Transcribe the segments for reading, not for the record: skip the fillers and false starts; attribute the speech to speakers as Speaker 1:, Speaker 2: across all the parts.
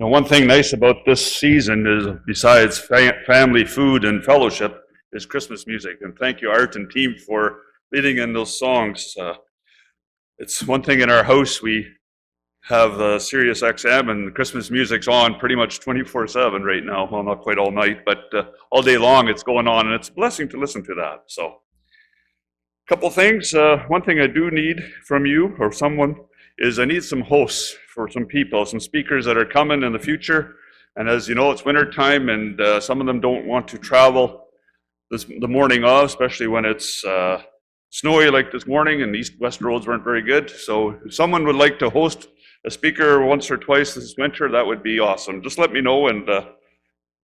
Speaker 1: You know, one thing nice about this season is, besides family, food, and fellowship, is Christmas music. And thank you, Art and team, for leading in those songs. It's one thing in our house, we have Sirius XM, and Christmas music's on pretty much 24/7 right now. Well, not quite all night, but all day long it's going on, and it's a blessing to listen to that. So, a couple things. One thing I do need from you or someone is I need some hosts for some people, some speakers that are coming in the future. And as you know, it's winter time, and some of them don't want to travel the morning of, especially when it's snowy like this morning, and east-west roads weren't very good. So if someone would like to host a speaker once or twice this winter, that would be awesome. Just let me know, and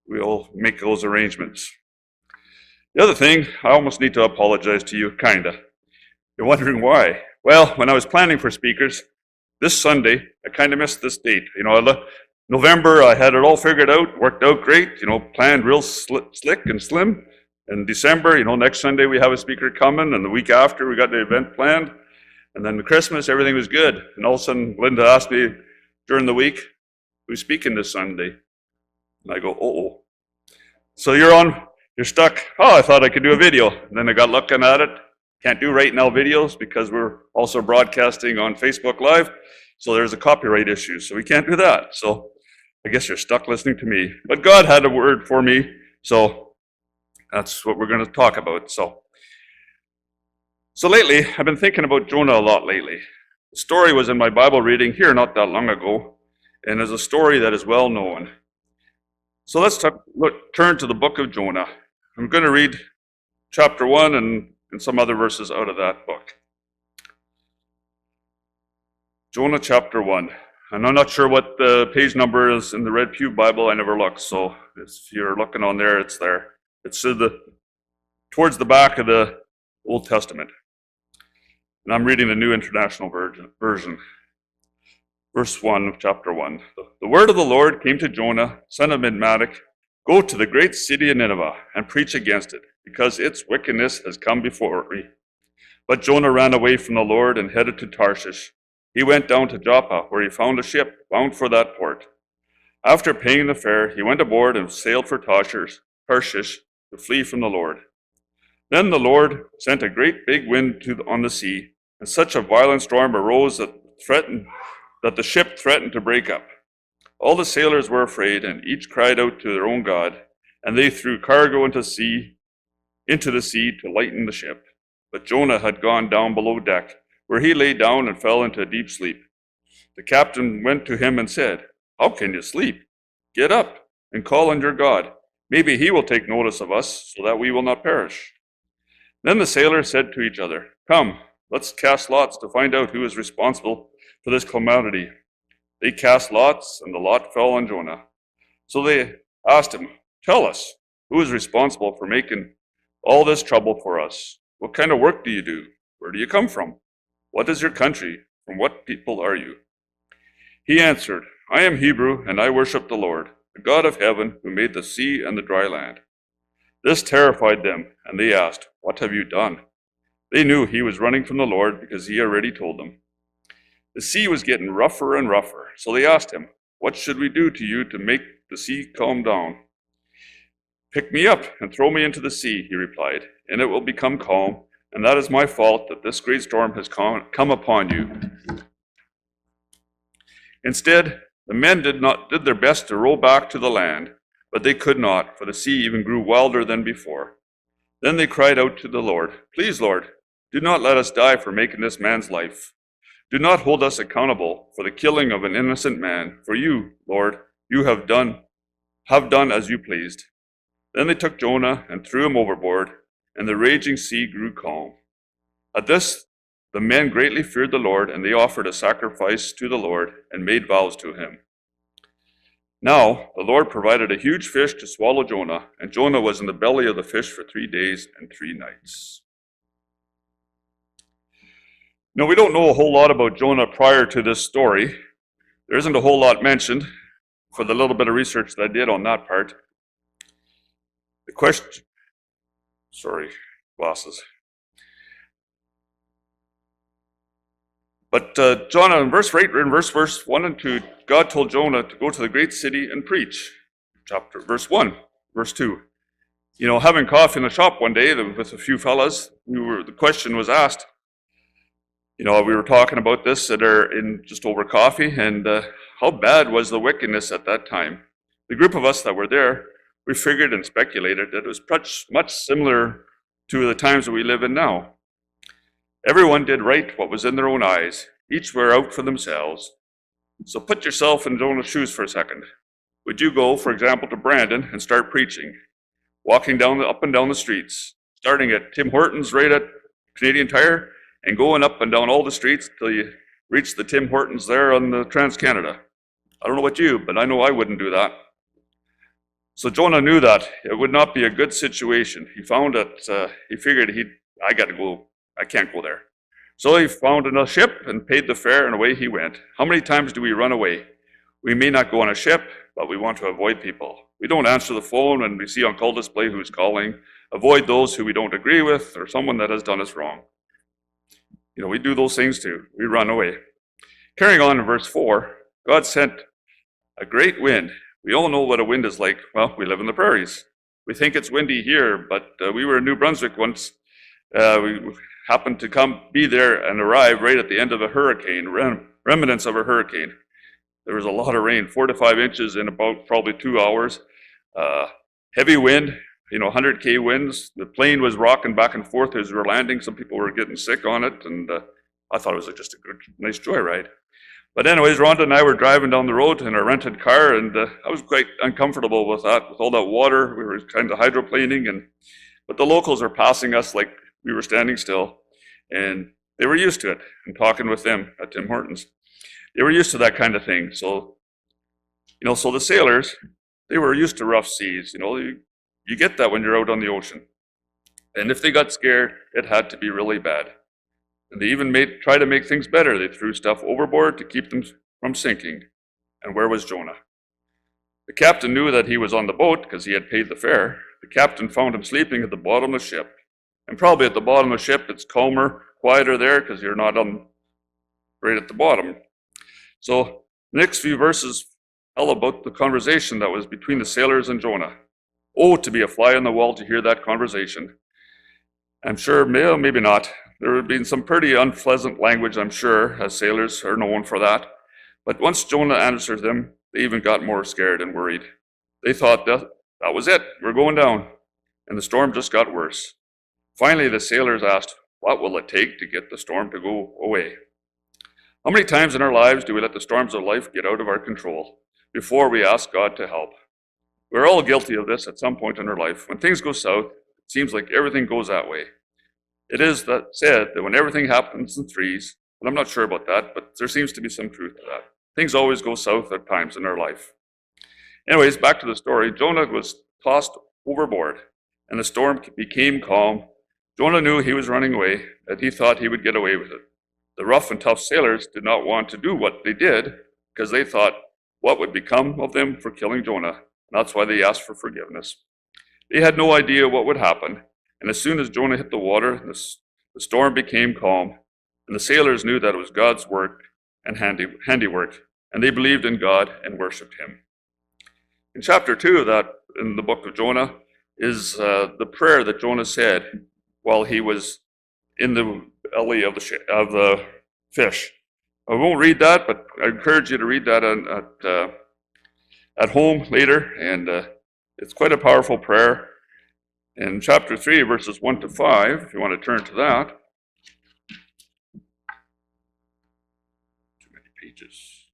Speaker 1: we'll make those arrangements. The other thing, I almost need to apologize to you, kinda. You're wondering why. Well, when I was planning for speakers, this Sunday, I kind of missed this date. You know, November, I had it all figured out, worked out great, you know, planned real slick and slim. In December, you know, next Sunday we have a speaker coming, and the week after we got the event planned. And then Christmas, everything was good. And all of a sudden, Linda asked me during the week, who's speaking this Sunday? And I go, uh-oh. So you're stuck. Oh, I thought I could do a video. And then I got looking at it. Can't do right now videos because we're also broadcasting on Facebook Live. So there's a copyright issue. So we can't do that. So I guess you're stuck listening to me. But God had a word for me. So that's what we're going to talk about. So lately, I've been thinking about Jonah a lot lately. The story was in my Bible reading here not that long ago, and is a story that is well known. So let's turn to the book of Jonah. I'm going to read chapter 1 and some other verses out of that book. Jonah chapter 1. And I'm not sure what the page number is in the Red Pew Bible. I never looked, so if you're looking on there, it's there. It's towards the back of the Old Testament. And I'm reading the New International Version. Verse 1 of chapter 1. The word of the Lord came to Jonah, son of Amittai. Go to the great city of Nineveh and preach against it, because its wickedness has come before me. But Jonah ran away from the Lord and headed to Tarshish. He went down to Joppa, where he found a ship bound for that port. After paying the fare, he went aboard and sailed for Tarshish to flee from the Lord. Then the Lord sent a great big wind on the sea, and such a violent storm arose that the ship threatened to break up. All the sailors were afraid, and each cried out to their own God, and they threw cargo into the sea to lighten the ship. But Jonah had gone down below deck, where he lay down and fell into a deep sleep. The captain went to him and said, "How can you sleep? Get up and call on your God. Maybe he will take notice of us, so that we will not perish." Then the sailors said to each other, "Come, let's cast lots to find out who is responsible for this calamity." They cast lots, and the lot fell on Jonah. So they asked him, "Tell us, who is responsible for making all this trouble for us? What kind of work do you do? Where do you come from? What is your country? From what people are you?" He answered, "I am Hebrew, and I worship the Lord, the God of heaven, who made the sea and the dry land." This terrified them, and they asked, "What have you done?" They knew he was running from the Lord because he already told them. The sea was getting rougher and rougher, so they asked him, "What should we do to you to make the sea calm down?" "Pick me up and throw me into the sea," he replied, "and it will become calm, and that is my fault that this great storm has come upon you." Instead, the men did their best to row back to the land, but they could not, for the sea even grew wilder than before. Then they cried out to the Lord, "Please, Lord, do not let us die for making this man's life. Do not hold us accountable for the killing of an innocent man, for you, Lord, you have done as you pleased." Then they took Jonah and threw him overboard, and the raging sea grew calm. At this, the men greatly feared the Lord, and they offered a sacrifice to the Lord and made vows to him. Now, the Lord provided a huge fish to swallow Jonah, and Jonah was in the belly of the fish for 3 days and 3 nights. Now, we don't know a whole lot about Jonah prior to this story. There isn't a whole lot mentioned for the little bit of research that I did on that part. The question, glasses. But Jonah, in verse 1 and 2, God told Jonah to go to the great city and preach. Verse 1, verse 2. Having coffee in the shop one day with a few fellas, the question was asked. We were talking about this just over coffee, and how bad was the wickedness at that time? The group of us that were there, we figured and speculated that it was much similar to the times that we live in now. Everyone did right what was in their own eyes. Each were out for themselves. So put yourself in Jonah's shoes for a second. Would you go, for example, to Brandon and start preaching, walking up and down the streets, starting at Tim Hortons right at Canadian Tire, and going up and down all the streets till you reach the Tim Hortons there on the Trans-Canada? I don't know about you, but I know I wouldn't do that. So Jonah knew that it would not be a good situation. He found that he figured I got to go. I can't go there. So he found a ship and paid the fare, and away he went. How many times do we run away? We may not go on a ship, but we want to avoid people. We don't answer the phone when we see on call display who's calling. Avoid those who we don't agree with or someone that has done us wrong. We do those things too. We run away. Carrying on in verse 4, God sent a great wind. We all know what a wind is like. Well, we live in the prairies. We think it's windy here, but we were in New Brunswick once. We happened to be there and arrive right at the end of a hurricane, remnants of a hurricane. There was a lot of rain, 4 to 5 inches in about probably 2 hours. Heavy wind, 100K winds. The plane was rocking back and forth as we were landing. Some people were getting sick on it, and I thought it was just a good, nice joyride. But anyways, Rhonda and I were driving down the road in our rented car, and I was quite uncomfortable with that, with all that water. We were kind of hydroplaning, but the locals are passing us like we were standing still, and they were used to it, and talking with them at Tim Hortons. They were used to that kind of thing. So, so the sailors, they were used to rough seas. You get that when you're out on the ocean. And if they got scared, it had to be really bad. And they even try to make things better. They threw stuff overboard to keep them from sinking. And where was Jonah? The captain knew that he was on the boat because he had paid the fare. The captain found him sleeping at the bottom of the ship. And probably at the bottom of the ship, it's calmer, quieter there because you're not right at the bottom. So the next few verses tell about the conversation that was between the sailors and Jonah. Oh, to be a fly on the wall to hear that conversation. I'm sure, maybe not. There would have been some pretty unpleasant language, I'm sure, as sailors are known for that. But once Jonah answered them, they even got more scared and worried. They thought that was it, we're going down. And the storm just got worse. Finally, the sailors asked, what will it take to get the storm to go away? How many times in our lives do we let the storms of life get out of our control before we ask God to help? We're all guilty of this at some point in our life. When things go south, it seems like everything goes that way. It is said that when everything happens in threes, and I'm not sure about that, but there seems to be some truth to that. Things always go south at times in our life. Anyways, back to the story. Jonah was tossed overboard, and the storm became calm. Jonah knew he was running away, that he thought he would get away with it. The rough and tough sailors did not want to do what they did because they thought what would become of them for killing Jonah. And that's why they asked for forgiveness. They had no idea what would happen, and as soon as Jonah hit the water, the storm became calm, and the sailors knew that it was God's work and handiwork, and they believed in God and worshipped him. In chapter 2 in the book of Jonah is the prayer that Jonah said while he was in the belly of the fish. I won't read that, but I encourage you to read that at home later, and it's quite a powerful prayer. In chapter 3, verses 1 to 5, if you want to turn to that. Too many pages.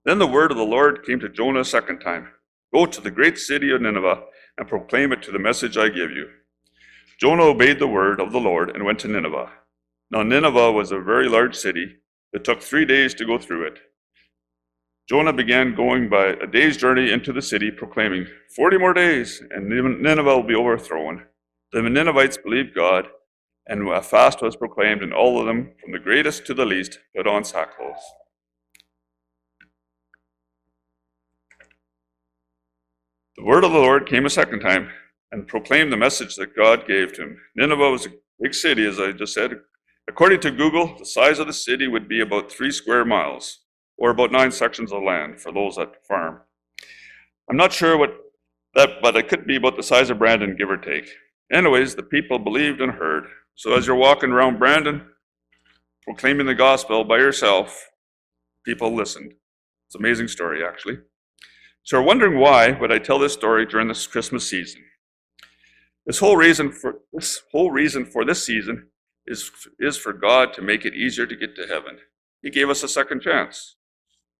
Speaker 1: Then the word of the Lord came to Jonah a second time. Go to the great city of Nineveh and proclaim it to the message I give you. Jonah obeyed the word of the Lord and went to Nineveh. Now Nineveh was a very large city. It took 3 days to go through it. Jonah began going by a day's journey into the city, proclaiming, 40 more days, and Nineveh will be overthrown. The Ninevites believed God, and a fast was proclaimed, and all of them, from the greatest to the least, put on sackcloth. The word of the Lord came a second time, and proclaimed the message that God gave to him. Nineveh was big city, as I just said. According to Google, the size of the city would be about 3 square miles, or about 9 sections of land for those that farm. I'm not sure but it could be about the size of Brandon, give or take. Anyways, the people believed and heard. So as you're walking around Brandon, proclaiming the gospel by yourself, people listened. It's an amazing story, actually. So you're wondering why would I tell this story during this Christmas season? This whole reason for this season is for God to make it easier to get to heaven. He gave us a second chance.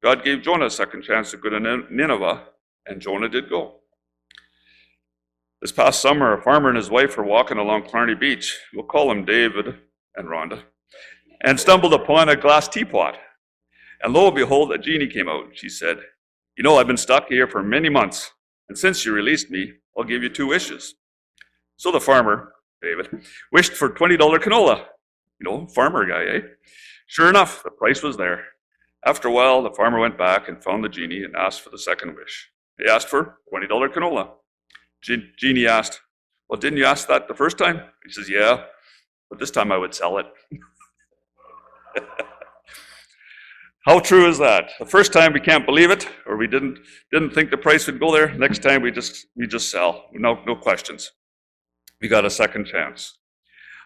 Speaker 1: God gave Jonah a second chance to go to Nineveh, and Jonah did go. This past summer, a farmer and his wife were walking along Clarny Beach. We'll call them David and Rhonda, and stumbled upon a glass teapot. And lo and behold, a genie came out. She said, "You know, I've been stuck here for many months, and since you released me, I'll give you 2 wishes." So the farmer, David, wished for $20 canola. Farmer guy, eh? Sure enough, the price was there. After a while, the farmer went back and found the genie and asked for the second wish. He asked for $20 canola. Genie asked, "Well, didn't you ask that the first time?" He says, "Yeah, but this time I would sell it." How true is that? The first time we can't believe it, or we didn't think the price would go there. Next time we just sell. No questions. We got a second chance.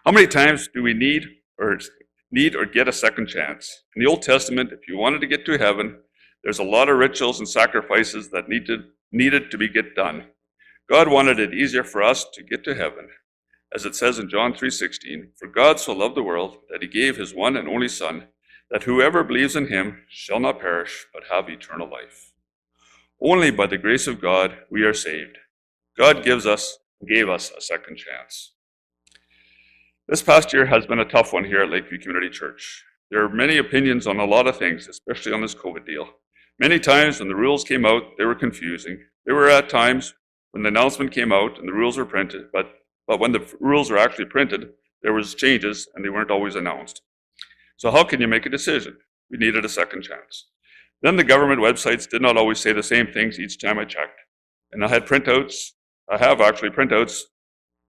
Speaker 1: How many times do we need or get a second chance? In the Old Testament, if you wanted to get to heaven, there's a lot of rituals and sacrifices that needed to be done. God wanted it easier for us to get to heaven. As it says in John 3:16, "For God so loved the world that he gave his one and only Son, that whoever believes in him shall not perish, but have eternal life." Only by the grace of God we are saved. God gave us a second chance. This past year has been a tough one here at Lakeview Community Church. There are many opinions on a lot of things, especially on this COVID deal. Many times when the rules came out, they were confusing. There were at times when the announcement came out and the rules were printed, but when the rules were actually printed, there was changes and they weren't always announced. So how can you make a decision? We needed a second chance. Then the government websites did not always say the same things each time I checked. And I have actually printouts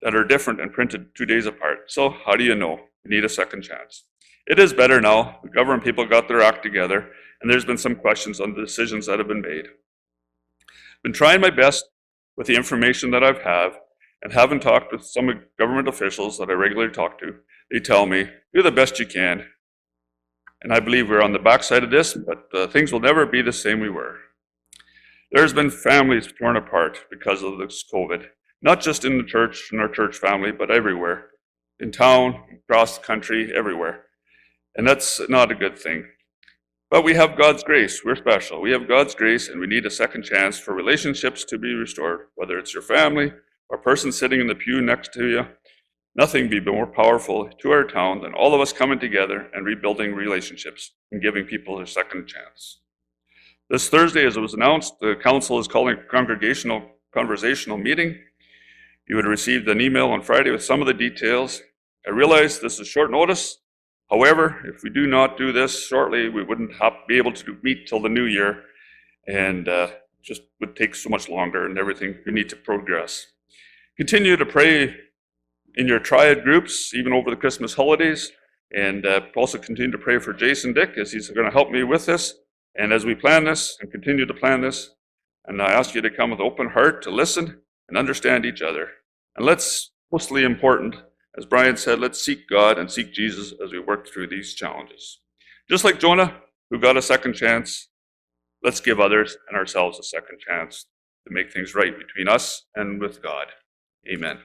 Speaker 1: that are different and printed 2 days apart. So how do you know? We need a second chance. It is better now. The government people got their act together, and there's been some questions on the decisions that have been made. I've been trying my best with the information that I have, and having talked with some government officials that I regularly talk to. They tell me, "Do the best you can." And I believe we're on the backside of this, but things will never be the same we were. There's been families torn apart because of this COVID, not just in the church, in our church family, but everywhere, in town, across the country, everywhere. And that's not a good thing. But we have God's grace. We're special. We have God's grace, and we need a second chance for relationships to be restored, whether it's your family or a person sitting in the pew next to you. Nothing be more powerful to our town than all of us coming together and rebuilding relationships and giving people a second chance. This Thursday, as it was announced, the council is calling a conversational meeting. You would have received an email on Friday with some of the details. I realize this is short notice. However, if we do not do this shortly, we wouldn't be able to meet till the new year, and just would take so much longer and everything. We need to progress. Continue to pray in your triad groups, even over the Christmas holidays, and also continue to pray for Jason Dick, as he's going to help me with this. And as we plan this and continue to plan this, and I ask you to come with an open heart to listen and understand each other. And mostly important, as Brian said, let's seek God and seek Jesus as we work through these challenges. Just like Jonah, who got a second chance, let's give others and ourselves a second chance to make things right between us and with God. Amen.